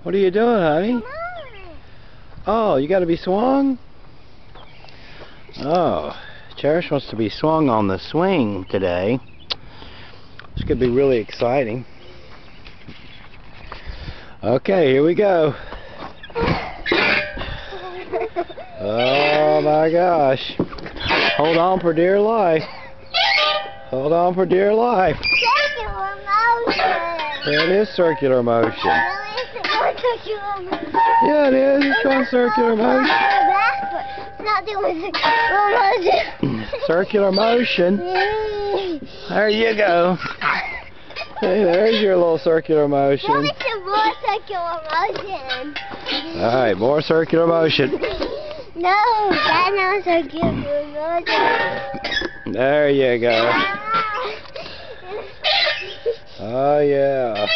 What are you doing, honey? Oh, you got to be swung? Oh, Cherish wants to be swung on the swing today. This could be really exciting. Okay, here we go. Oh my gosh. Hold on for dear life. Hold on for dear life. Circular motion. It is circular motion. Circular motion. Yeah, it is. It's going circular motion. It's not doing circular motion. Circular motion. There you go. Hey, there's your little circular motion. Tell me some more circular motion. Alright, more circular motion. No, that's not circular motion. There you go. Oh yeah.